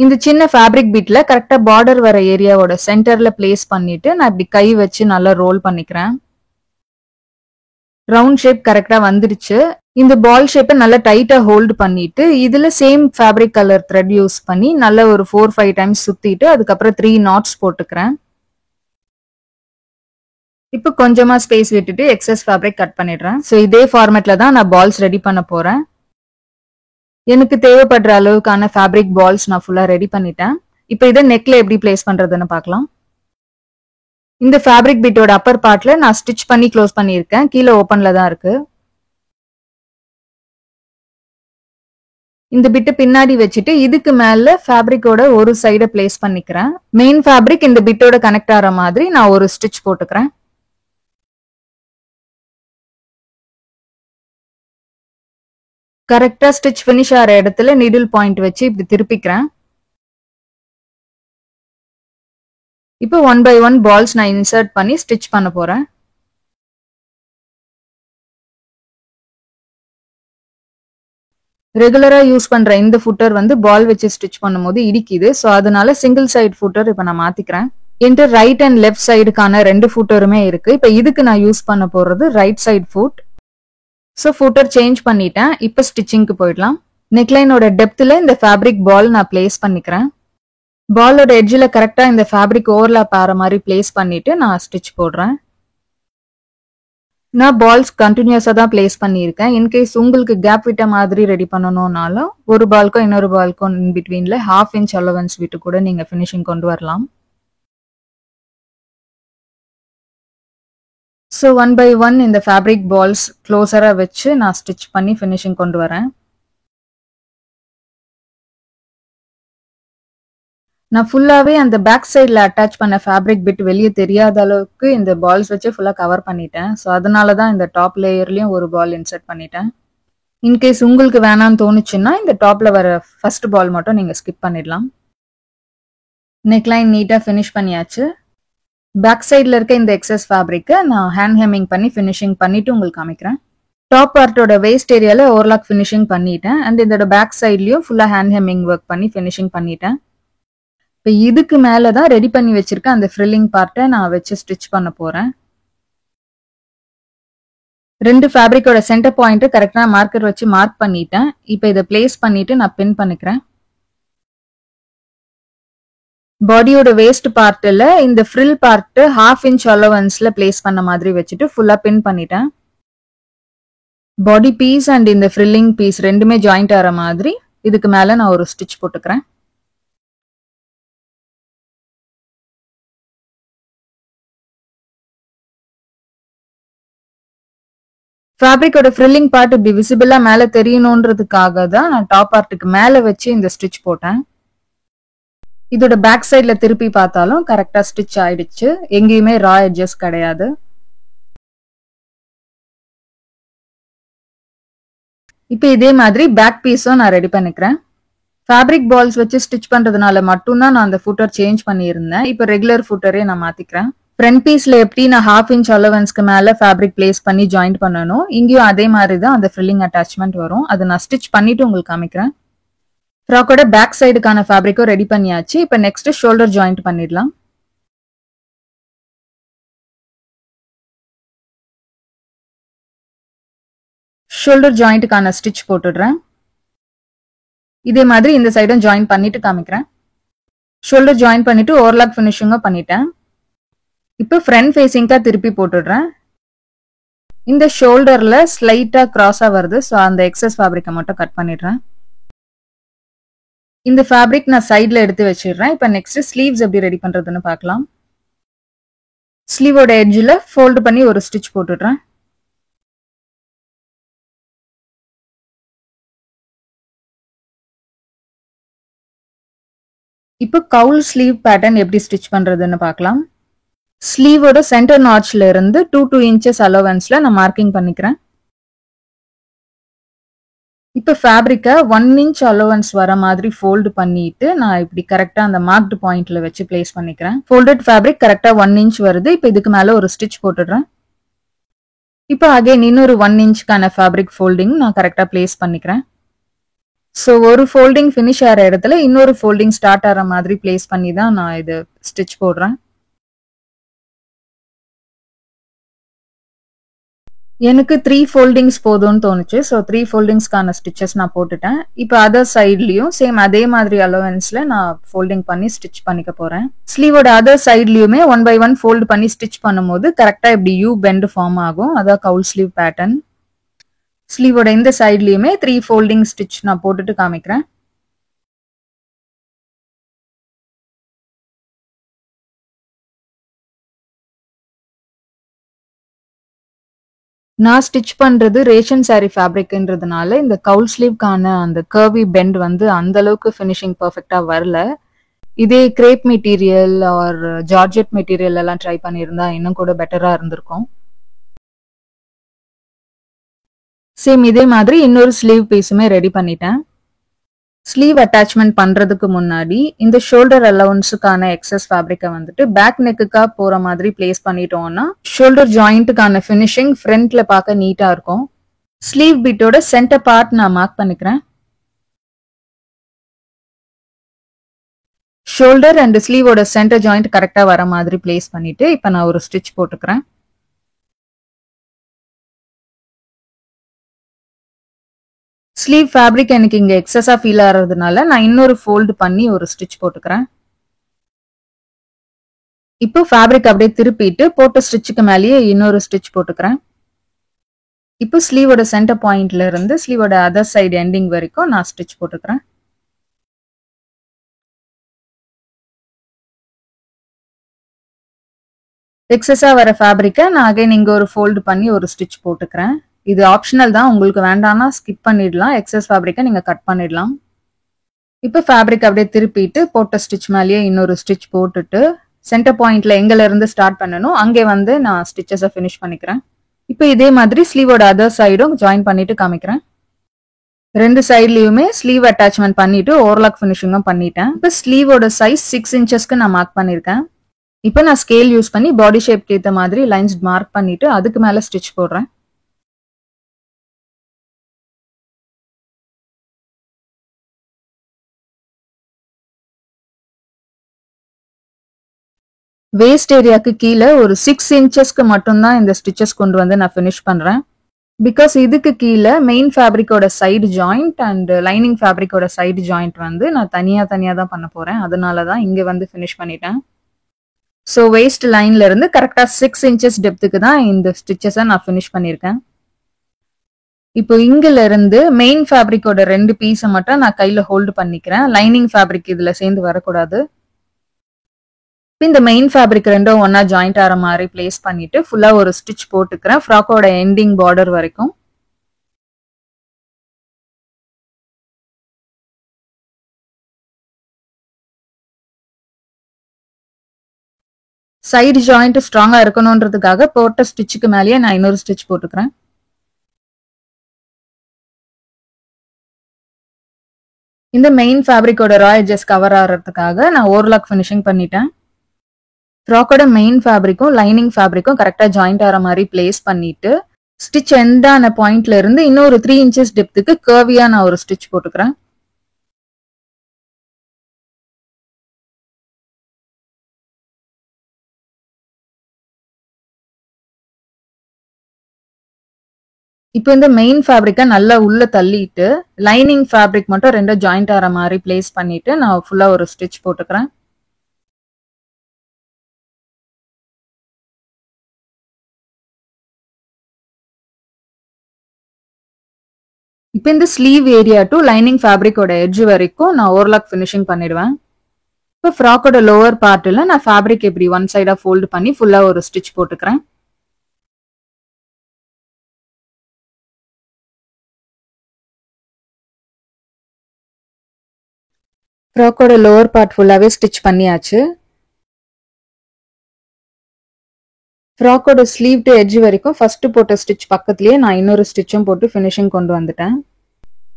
இந்த சின்ன ஃபேப்ரிக் பிட்ல கரெக்டா பார்டர் வர ஏரியாவோட சென்டர்ல பிளேஸ் பண்ணிட்டு நான் இப்படி கை வச்சு நல்லா ரோல் பண்ணிக்கிறேன். ரவுண்ட் ஷேப் கரெக்டா வந்துருச்சு. இந்த பால் ஷேப்பை நல்லா டைட்டா ஹோல்டு பண்ணிட்டு இதுல same fabric colour thread use பண்ணி நல்லா ஒரு 4-5 டைம்ஸ் சுத்திட்டு அதுக்கப்புறம் 3 knots போட்டுக்கிறேன். இப்போ கொஞ்சமா ஸ்பேஸ் விட்டுட்டு எக்ஸஸ் ஃபேப்ரிக் கட் பண்ணிடுறேன். ஸோ இதே ஃபார்மேட்ல தான் நான் பால்ஸ் ரெடி பண்ண போறேன். எனக்கு தேவைப்படுற அளவுக்கான ஃபேப்ரிக் பால்ஸ் நான் ஃபுல்லா ரெடி பண்ணிட்டேன். இப்போ இதை நெக்ல எப்படி பிளேஸ் பண்றதுன்னு பார்க்கலாம். இந்த ஃபேப்ரிக் பிட்டோட அப்பர் பார்ட்ல நான் ஸ்டிச் பண்ணி க்ளோஸ் பண்ணியிருக்கேன். கீழே ஓப்பன்ல தான் இருக்கு. இந்த பிட்டை பின்னாடி வச்சுட்டு இதுக்கு மேல ஃபேப்ரிக்கோட ஒரு சைடை பிளேஸ் பண்ணிக்கிறேன். மெயின் ஃபேப்ரிக் இந்த பிட்டோட கனெக்ட் ஆகிற மாதிரி நான் ஒரு ஸ்டிச் போட்டுக்கிறேன். கரெக்டா ஸ்டிச் ஃபினிஷ் ஆகிற இடத்துல நீடில் பாயிண்ட் வச்சு இப்படி திருப்பிக்கிறேன். இப்போ 1 by 1 பால்ஸ் நான் இன்சர்ட் பண்ணி ஸ்டிச் பண்ண போறேன். ரெகுலரா யூஸ் பண்ற இந்த ஃபுட்டர் வந்து பால் வச்சு ஸ்டிச் பண்ணும்போது இடிக்குது. ஸோ அதனால சிங்கிள் சைடு ஃபுட்டர் இப்போ நான் மாத்திக்கிறேன். என்கிட்ட ரைட் அண்ட் லெஃப்ட் சைடுக்கான 2 ஃபுட்டருமே இருக்கு. இப்போ இதுக்கு நான் யூஸ் பண்ண போறது right side food. So footer change பண்ணிட்டேன். இப்போ ஸ்டிச்சிங்க்கு போயிடலாம். நெக்லைனோட டெப்த்ல இந்த ஃபேப்ரிக் பால் நான் பிளேஸ் பண்ணிக்கிறேன். பாலோட எட்ஜில் கரெக்டா இந்த ஃபேப்ரிக் ஓவர்லாப் ஆகிற மாதிரி பிளேஸ் பண்ணிட்டு நான் ஸ்டிச் போடுறேன். நான் பால்ஸ் கண்டினியூஸா தான் பிளேஸ் பண்ணியிருக்கேன். இன்கேஸ் உங்களுக்கு கேப் விட்ட மாதிரி ரெடி பண்ணணும்னாலும் ஒரு பால்க்கும் இன்னொரு பால்க்கும் இன் பிட்வீன்ல 1/2 inch அலவன்ஸ் விட்டு கூட நீங்க ஃபினிஷிங் கொண்டு வரலாம். ஸோ 1 by 1 இந்த ஃபேப்ரிக் பால்ஸ் க்ளோஸரா வச்சு நான் ஸ்டிச் பண்ணி ஃபினிஷிங் கொண்டு வரேன். நான் ஃபுல்லாவே அந்த பேக் சைடில் அட்டாச் பண்ண ஃபேப்ரிக் பிட் வெளியே தெரியாத அளவுக்கு இந்த பால்ஸ் வச்சு ஃபுல்லாக கவர் பண்ணிட்டேன். ஸோ அதனால தான் இந்த டாப் லேயர்லையும் ஒரு பால் இன்சர்ட் பண்ணிட்டேன். இன்கேஸ் உங்களுக்கு வேணான்னு தோணுச்சுன்னா இந்த டாப்ல வர ஃபர்ஸ்ட் பால் மட்டும் நீங்கள் ஸ்கிப் பண்ணிடலாம். நெக்லைன் நீட்டா ஃபினிஷ் பண்ணியாச்சு. பேக் சைடுல இருக்க இந்த எக்ஸஸ் ஃபேப்ரிக்கை நான் ஹேண்ட் ஹெம்மிங் பண்ணி ஃபினிஷிங் பண்ணிட்டு உங்களுக்கு காமிக்கிறேன். டாப் பார்ட்டோட வேஸ்ட் ஏரியால ஓவர்லாக் ஃபினிஷிங் பண்ணிட்டேன். அண்ட் இதோட பேக் சைட்லயும் ஃபுல்லா ஹேண்ட் ஹெம்மிங் ஒர்க் பண்ணி ஃபினிஷிங் பண்ணிட்டேன். இப்போ இதுக்கு மேல தான் ரெடி பண்ணி வச்சிருக்க அந்த ஃப்ரில்லிங் பார்ட்டை நான் வச்சு ஸ்டிச் பண்ண போறேன். ரெண்டு ஃபேப்ரிக்கோட சென்டர் பாயிண்ட் கரெக்டா மார்க்கர் வச்சு மார்க் பண்ணிட்டேன். இப்போ இதை பிளேஸ் பண்ணிட்டு நான் பின் பண்ணிக்கிறேன். பாடியோட வேஸ்ட் பார்ட்ல இந்த ஃப்ரில் பார்ட் 1/2 inch அலவன்ஸ்ல பிளேஸ் பண்ண மாதிரி வச்சுட்டு ஃபுல்லா பின் பண்ணிட்டேன். பாடி பீஸ் அண்ட் இந்த ஃப்ரில்லிங் பீஸ் ரெண்டுமே ஜாயிண்ட் ஆகிற மாதிரி இதுக்கு மேல நான் ஒரு ஸ்டிச் போட்டுக்கிறேன். ஃபேப்ரிக்கோட ஃப்ரில்லிங் பார்ட் இப்படி விசிபிளா மேல தெரியணுன்றதுக்காக தான் நான் டாப் பார்ட்டுக்கு மேல வச்சு இந்த ஸ்டிச் போட்டேன். இதோட பேக் சைட்ல திருப்பி பார்த்தாலும் கரெக்டா ஸ்டிச் ஆயிடுச்சு. எங்கேயுமே ரா எட்ஜஸ் கிடையாது. இப்போ இதே மாதிரி பேக் பீஸும் நான் ரெடி பண்ணிக்கிறேன். ஃபேப்ரிக் பால்ஸ் வச்சு ஸ்டிச் பண்றதுனால மட்டும்தான் நான் அந்த ஃபுட்டர் சேஞ்ச் பண்ணியிருந்தேன். இப்போ ரெகுலர் ஃபுட்டரே நான் மாத்திக்கிறேன். ஃப்ரண்ட் பீஸ்ல எப்படி நான் 1/2 inch அலவன்ஸ்க்கு மேல ஃபேப்ரிக் பிளேஸ் பண்ணி ஜாயின் பண்ணணும், இங்கேயும் அதே மாதிரி தான் அந்த ஃப்ரில்லிங் அட்டாச்மெண்ட் வரும். அதை நான் ஸ்டிச் பண்ணிட்டு உங்களுக்கு காமிக்கிறேன். ஃப்ராக்கோட பேக் சைடுக்கான ஃபேப்ரிக்கும் ரெடி பண்ணியாச்சு. இப்போ நெக்ஸ்ட் ஷோல்டர் ஜாயிண்ட் பண்ணிடலாம். ஷோல்டர் ஜாயிண்ட்டுக்கான ஸ்டிச் போட்டுடுறேன். இதே மாதிரி இந்த சைடும் ஜாயின் பண்ணிட்டு காமிக்கிறேன். ஷோல்டர் ஜாயின் பண்ணிட்டு ஓவர்லாக் ஃபினிஷிங்கும் பண்ணிட்டேன். இப்போ ஃப்ரண்ட் ஃபேஸிங்கா திருப்பி போட்டுடுறேன். இந்த ஷோல்டர்ல ஸ்லைட்டா கிராஸா வருது, ஸோ அந்த எக்ஸஸ் ஃபேப்ரிக்கை மட்டும் கட் பண்ணிடுறேன். இந்த ஃபேப்ரிக் நான் சைட்ல எடுத்து வச்சிடுறேன். இப்போ நெக்ஸ்ட் ஸ்லீவ்ஸ் எப்படி ரெடி பண்றதுன்னு பார்க்கலாம். ஸ்லீவோட எட்ஜில் ஃபோல்டு பண்ணி ஒரு ஸ்டிச் போட்டுடுறேன். இப்போ கவுல் ஸ்லீவ் பேட்டர்ன் எப்படி ஸ்டிச் பண்றதுன்னு பார்க்கலாம். ஸ்லீவோட சென்டர் நாட்ச்ல இருந்து 2 inches அலவன்ஸ்ல நான் மார்க்கிங் பண்ணிக்கிறேன். இப்போ ஃபேப்ரிக்கை 1 inch அலவன்ஸ் வர மாதிரி ஃபோல்டு பண்ணிட்டு நான் இப்படி கரெக்டா அந்த மார்க்டு பாயிண்ட்ல வச்சு பிளேஸ் பண்ணிக்கிறேன். ஃபோல்டட் ஃபேப்ரிக் கரெக்டா 1 inch வருது. இப்போ இதுக்கு மேல ஒரு ஸ்டிச் போட்டுடுறேன். இப்போ அகைன் இன்னொரு 1 inchக்கான ஃபேப்ரிக் ஃபோல்டிங் நான் கரெக்டா பிளேஸ் பண்ணிக்கிறேன். ஸோ ஒரு ஃபோல்டிங் ஃபினிஷ் ஆகிற இடத்துல இன்னொரு ஃபோல்டிங் ஸ்டார்ட் ஆகிற மாதிரி பிளேஸ் பண்ணி தான் நான் இது ஸ்டிச் போடுறேன். எனக்கு 3 ஃபோல்டிங்ஸ் போதும்னு தோணுச்சு. ஸோ 3 ஃபோல்டிங்ஸ்க்கான ஸ்டிச்சஸ் நான் போட்டுட்டேன். இப்போ அதர் சைட்லயும் சேம் அதே மாதிரி அலவன்ஸ்ல நான் ஃபோல்டிங் பண்ணி ஸ்டிச் பண்ணிக்க போறேன். ஸ்லீவோட அதர் சைட்லயுமே 1 by 1 ஃபோல்டு பண்ணி ஸ்டிச் பண்ணும்போது கரெக்டா இப்படி யூ பெண்ட் ஃபார்ம் ஆகும். அதான் கவுல் ஸ்லீவ் பேட்டர்ன். ஸ்லீவோட இந்த சைட்லயுமே 3 ஃபோல்டிங் ஸ்டிச் நான் போட்டுட்டு காமிக்கிறேன். நான் ஸ்டிச் பண்றது ரேஷன் சாரி ஃபேப்ரிக்ன்றதுனால இந்த கவுல் ஸ்லீவ்க்கான அந்த கர்வி பெண்ட் வந்து அந்த அளவுக்கு ஃபினிஷிங் பர்ஃபெக்டா வரல. இதே crepe material or georgette material எல்லாம் ட்ரை பண்ணியிருந்தா இன்னும் கூட பெட்டரா இருந்திருக்கும். சேம் இதே மாதிரி இன்னொரு ஸ்லீவ் பீஸுமே ரெடி பண்ணிட்டேன். ஸ்லீவ் அட்டாச்மெண்ட் பண்றதுக்கு முன்னாடி இந்த ஷோல்டர் அலவன்ஸுக்கான எக்ஸஸ் ஃபேப்ரிக்கை வந்துட்டு பேக் நெக்குக்கா போற மாதிரி பிளேஸ் பண்ணிட்டோம்னா ஷோல்டர் ஜாயிண்ட்டுக்கான ஃபினிஷிங் ஃப்ரண்ட்ல பார்க்க நீட்டா இருக்கும். ஸ்லீவ் பிட்டோட சென்டர் பார்ட் நான் மார்க் பண்ணிக்கிறேன். ஷோல்டர் அண்ட் ஸ்லீவோட சென்டர் ஜாயிண்ட் கரெக்டா வர மாதிரி பிளேஸ் பண்ணிட்டு இப்ப நான் ஒரு ஸ்டிச் போட்டுக்கிறேன். ஸ்லீவ் ஃபேப்ரிக் எனக்கு இங்க எக்ஸஸா ஃபீல் ஆகிறதுனால நான் இன்னொரு ஃபோல்டு பண்ணி ஒரு ஸ்டிச் போட்டுக்கிறேன். இப்போ ஃபேப்ரிக் அப்படியே திருப்பிட்டு போட்ட ஸ்டிச்சுக்கு மேலேயே இன்னொரு ஸ்டிச் போட்டுக்கிறேன். இப்போ ஸ்லீவோட சென்டர் பாயிண்ட்ல இருந்து ஸ்லீவோட அதர் சைடு எண்டிங் வரைக்கும் நான் ஸ்டிச் போட்டுக்கிறேன். எக்ஸஸா வர ஃபேப்ரிக்கை நான் அகைன் இங்க ஒரு ஃபோல்டு பண்ணி ஒரு ஸ்டிச் போட்டுக்கிறேன். இது ஆப்ஷனல் தான், உங்களுக்கு வேண்டாம்னா ஸ்கிப் பண்ணிடலாம். எக்ஸஸ் ஃபேப்ரிக்கை நீங்க கட் பண்ணிடலாம். இப்போ ஃபேப்ரிக் அப்படியே திருப்பிட்டு போட்ட ஸ்டிச் மேலேயே இன்னொரு ஸ்டிச் போட்டுட்டு சென்டர் பாயிண்ட்ல எங்கல இருந்து ஸ்டார்ட் பண்ணணும் அங்கே வந்து நான் ஸ்டிச்சஸை ஃபினிஷ் பண்ணிக்கிறேன். இப்போ இதே மாதிரி ஸ்லீவோட அதர் சைடும் ஜாயின் பண்ணிட்டு காமிக்கிறேன். ரெண்டு சைட்லயுமே ஸ்லீவ் அட்டாச்மெண்ட் பண்ணிட்டு ஓவர்லாக் ஃபினிஷிங்கும் பண்ணிட்டேன். இப்போ ஸ்லீவோட சைஸ் 6 இன்ச்சஸ்க்கு நான் மார்க் பண்ணிருக்கேன். இப்போ நான் ஸ்கேல் யூஸ் பண்ணி பாடி ஷேப்க்கு ஏற்ற மாதிரி லைன்ஸ் மார்க் பண்ணிட்டு அதுக்கு மேல ஸ்டிச் போடுறேன். வேஸ்ட் ஏரியாக்கு கீழே ஒரு 6 இன்ச்சஸ்க்கு மட்டும்தான் இந்த ஸ்டிச்சஸ் கொண்டு வந்து நான் ஃபினிஷ் பண்றேன். பிகாஸ் இதுக்கு கீழே மெயின் ஃபேப்ரிக்கோட சைடு ஜாயிண்ட் அண்ட் லைனிங் ஃபேப்ரிக்கோட சைடு ஜாயிண்ட் வந்து நான் தனியா தான் பண்ண போறேன். அதனால தான் இங்க வந்து ஃபினிஷ் பண்ணிட்டேன். ஸோ வேஸ்ட் லைன்ல இருந்து கரெக்டா 6 இன்ச்சஸ் டெப்த்துக்கு தான் இந்த ஸ்டிச்சஸை நான் ஃபினிஷ் பண்ணியிருக்கேன். இப்போ இங்கில இருந்து மெயின் ஃபேப்ரிக்கோட 2 பீஸை மட்டும் நான் கையில ஹோல்டு பண்ணிக்கிறேன். லைனிங் ஃபேப்ரிக் இதுல சேர்ந்து வரக்கூடாது. இந்த மெயின் ஃபேப்ரிக் ரெண்டும் ஒன்னா ஜாயிண்ட் ஆகிற மாதிரி பிளேஸ் பண்ணிட்டு ஃபுல்லா ஒரு ஸ்டிச் போட்டுக்கிறேன் ஃப்ராக்கோட எண்டிங் பார்டர் வரைக்கும். சைடு ஜாயிண்ட் ஸ்ட்ராங்கா இருக்கணும்ன்றதுக்காக போட்ட ஸ்டிச்சுக்கு மேலேயே நான் இன்னொரு ஸ்டிச் போட்டுக்கிறேன். இந்த மெயின் ஃபேப்ரிக்கோட ரா எட்ஜஸ் கவர் ஆகிறதுக்காக நான் ஓவர்லாக் ஃபினிஷிங் பண்ணிட்டேன். ஃப்ராக்கோட மெயின் ஃபேப்ரிக்கும் லைனிங் ஃபேப்ரிக்கும் கரெக்டா ஜாயிண்ட் ஆகிற மாதிரி பிளேஸ் பண்ணிட்டு ஸ்டிச் எண்டான பாயிண்ட்ல இருந்து இன்னொரு 3 இன்ச்சஸ் டெப்த்துக்கு கர்வியா நான் ஒரு ஸ்டிச் போட்டுக்கிறேன். இப்போ இந்த மெயின் ஃபேப்ரிக்கை நல்லா உள்ள தள்ளிட்டு லைனிங் ஃபேப்ரிக் மட்டும் ரெண்டும் ஜாயிண்ட் ஆகிற மாதிரி பிளேஸ் பண்ணிட்டு நான் ஃபுல்லா ஒரு ஸ்டிச் போட்டுக்கிறேன். இப்போ இந்த ஸ்லீவ் ஏரியா டு லைனிங் ஃபேப்ரிக்கோட எட்ஜ் வரைக்கும் நான் ஓவர்லாக் ஃபினிஷிங் பண்ணிடுவேன். இப்போ ஃப்ராக்கோட லோவர் பார்ட்டில் நான் ஃபேப்ரிக் இப்படி ஒன் சைடா ஃபோல்டு பண்ணி ஃபுல்லா ஒரு ஸ்டிச் போட்டுக்கிறேன். ஃப்ராக்கோட லோவர் பார்ட் ஃபுல்லாவே ஸ்டிச் பண்ணியாச்சு. ஃப்ராக்கோட ஸ்லீவ் டு எட்ஜ் வரைக்கும் ஃபர்ஸ்ட் போட்ட ஸ்டிச் பக்கத்துலயே நான் இன்னொரு ஸ்டிச்சும் போட்டு ஃபினிஷிங் கொண்டு வந்துட்டேன்.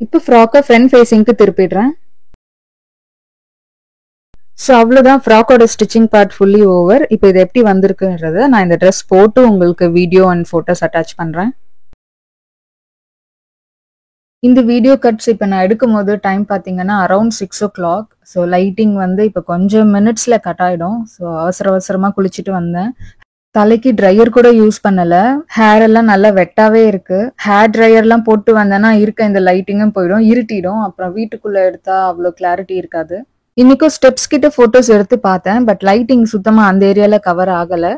இப்போ ஃப்ராக்கை ஃப்ரண்ட் ஃபேஸிங்க்கு திருப்பிடுறேன். ஸோ அவ்வளோதான், ஃப்ராக்கோட ஸ்டிச்சிங் பார்ட் ஃபுல்லி ஓவர். இப்போ இது எப்படி வந்திருக்குன்றத நான் இந்த ட்ரெஸ் போட்டு உங்களுக்கு வீடியோ அண்ட் ஃபோட்டோஸ் அட்டாச் பண்ணுறேன். இந்த வீடியோ கட்ஸ் இப்போ நான் எடுக்கும் போது டைம் பார்த்தீங்கன்னா அரௌண்ட் 6 o'clock. ஸோ லைட்டிங் வந்து இப்போ கொஞ்சம் மினிட்ஸில் கட் ஆகிடும். ஸோ அவசரமாக குளிச்சுட்டு வந்தேன். தலைக்கு ட்ரையர் கூட யூஸ் பண்ணல. ஹேர் எல்லாம் நல்லா வெட்டாவே இருக்கு. ஹேர் ட்ரையர்லாம் போட்டு வந்தேன்னா இருக்க இந்த லைட்டிங்கும் போயிடும், இருட்டிடும். அப்புறம் வீட்டுக்குள்ள எடுத்தா அவ்வளோ கிளாரிட்டி இருக்காது. இன்னைக்கும் ஸ்டெப்ஸ் கிட்ட போட்டோஸ் எடுத்து பார்த்தேன். பட் லைட்டிங் சுத்தமா அந்த ஏரியால கவர் ஆகல.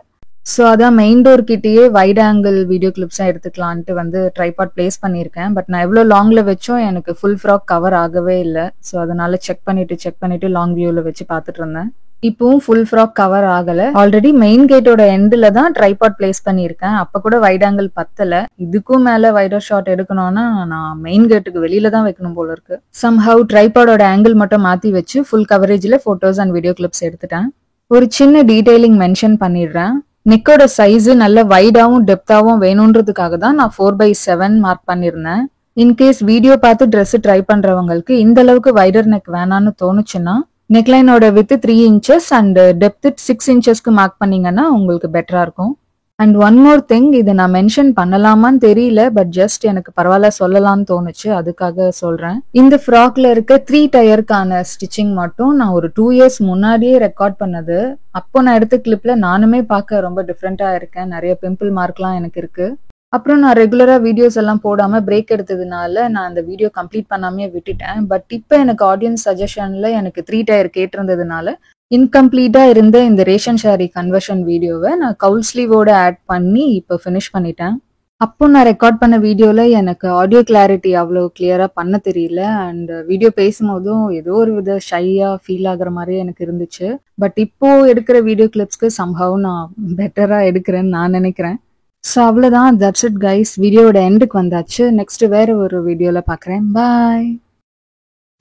ஸோ அதான் மெயின் டோர் கிட்டேயே வைட் ஆங்கிள் வீடியோ கிளிப்ஸா எடுத்துக்கலான்ட்டு வந்து ட்ரைபாட் பிளேஸ் பண்ணியிருக்கேன். பட் நான் எவ்வளோ லாங்ல வச்சும் எனக்கு ஃபுல் ஃப்ராக் கவர் ஆகவே இல்லை. ஸோ அதனால செக் பண்ணிட்டு லாங் வியூல வச்சு பார்த்துட்டு இருந்தேன். இப்பவும் ஃபுல் ஃப்ராக் கவர் ஆகல. ஆல்ரெடி மெயின் கேட்டோட எண்ட்ல தான் ட்ரைபாட் பிளேஸ் பண்ணியிருக்கேன். அப்ப கூட வைட் ஆங்கிள் பத்தல. இதுக்கும் மேல வைடர் ஷாட் எடுக்கணும்னா நான் மெயின் கேட்டுக்கு வெளியில தான் வைக்கணும் போல இருக்கு. சம்ஹவ் ட்ரைபாடோட ஆங்கிள் மட்டும் மாத்தி வச்சு ஃபுல் கவரேஜ்ல போட்டோஸ் அண்ட் வீடியோ கிளிப்ஸ் எடுத்துட்டேன். ஒரு சின்ன டீடைலிங் மென்ஷன் பண்ணிடுறேன். நெக்கோட சைஸ் நல்ல வைடாவும் டெப்தாவும் வேணும்ன்றதுக்காக தான் நான் 4/7 மார்க் பண்ணிருந்தேன். இன்கேஸ் வீடியோ பார்த்து ட்ரெஸ் ட்ரை பண்றவங்களுக்கு இந்த அளவுக்கு வைடர் நெக் வேணான்னு தோணுச்சுன்னா நெக்லைனோட வித் 3 inches அண்ட் டெப்த் 6 inchesக்கு மார்க் பண்ணீங்கன்னா உங்களுக்கு பெட்டரா இருக்கும். அண்ட் ஒன் மோர் திங், இதை நான் மென்ஷன் பண்ணலாமான்னு தெரியல, பட் ஜஸ்ட் எனக்கு பரவாயில்ல சொல்லலாம்னு தோணுச்சு, அதுக்காக சொல்றேன். இந்த ஃப்ராக்ல இருக்க 3 டயருக்கான ஸ்டிச்சிங் மட்டும் நான் ஒரு 2 years முன்னாடியே ரெக்கார்ட் பண்ணது. அப்போ நான் எடுத்த கிளிப்ல நானுமே பார்க்க ரொம்ப டிஃப்ரெண்டா இருக்கேன். நிறைய பிம்பிள் மார்க்லாம் எனக்கு இருக்கு. அப்புறம் நான் ரெகுலரா வீடியோஸ் எல்லாம் போடாம பிரேக் எடுத்ததுனால நான் அந்த வீடியோ கம்ப்ளீட் பண்ணாமே விட்டுட்டேன். பட் இப்போ எனக்கு ஆடியன்ஸ் சஜஷன்ல எனக்கு 3 டயர் கேட்டிருந்ததுனால இன்கம்ப்ளீட்டா இருந்த இந்த ரேஷன் ஷாரி கன்வர்ஷன் வீடியோவை நான் கவுல் ஸ்லீவோட ஆட் பண்ணி இப்போ ஃபினிஷ் பண்ணிட்டேன். அப்போ நான் ரெக்கார்ட் பண்ண வீடியோல எனக்கு ஆடியோ கிளாரிட்டி அவ்வளோ கிளியரா பண்ண தெரியல. அண்ட் வீடியோ பேசும்போதும் ஏதோ ஒரு வித ஷையா ஃபீல் ஆகுற மாதிரியே எனக்கு இருந்துச்சு. பட் இப்போ எடுக்கிற வீடியோ கிளிப்ஸ்க்கு சம்ஹவ் நான் பெட்டரா எடுக்கிறேன்னு நான் நினைக்கிறேன். ஸோ அவ்வளோதான், தட்ஸ் இட் கைஸ். வீடியோட எண்டுக்கு வந்தாச்சு. நெக்ஸ்ட் வேற ஒரு வீடியோல பார்க்குறேன். பாய்.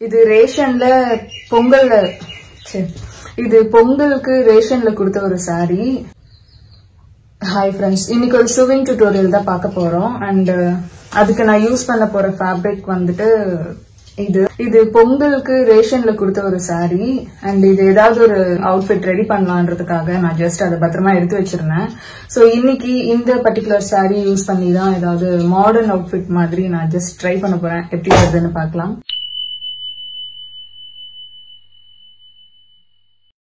இது ரேஷன்ல பொங்கலுக்கு ரேஷன்ல கொடுத்த ஒரு சாரி. ஹாய் ஃப்ரெண்ட்ஸ், இன்னைக்கு ஒரு சூவிங் டியூட்டோரியல் தான் பார்க்க போறோம். அண்ட் அதுக்கு நான் யூஸ் பண்ண போற ஃபேப்ரிக் வந்துட்டு இது பொங்கலுக்கு ரேஷன்ல கொடுத்த ஒரு saree அண்ட் இது ஏதாவது ஒரு அவுட்ஃபிட் ரெடி பண்ணலான்றதுக்காக நான் ஜஸ்ட் அதை பத்திரமா எடுத்து வச்சிருந்தேன். சோ இன்னைக்கு இந்த பர்டிகுலர் saree யூஸ் பண்ணி தான் ஏதாவது மாடர்ன் அவுட்ஃபிட் மாதிரி நான் ஜஸ்ட் ட்ரை பண்ண போறேன். எப்படி வருதுன்னு பார்க்கலாம்.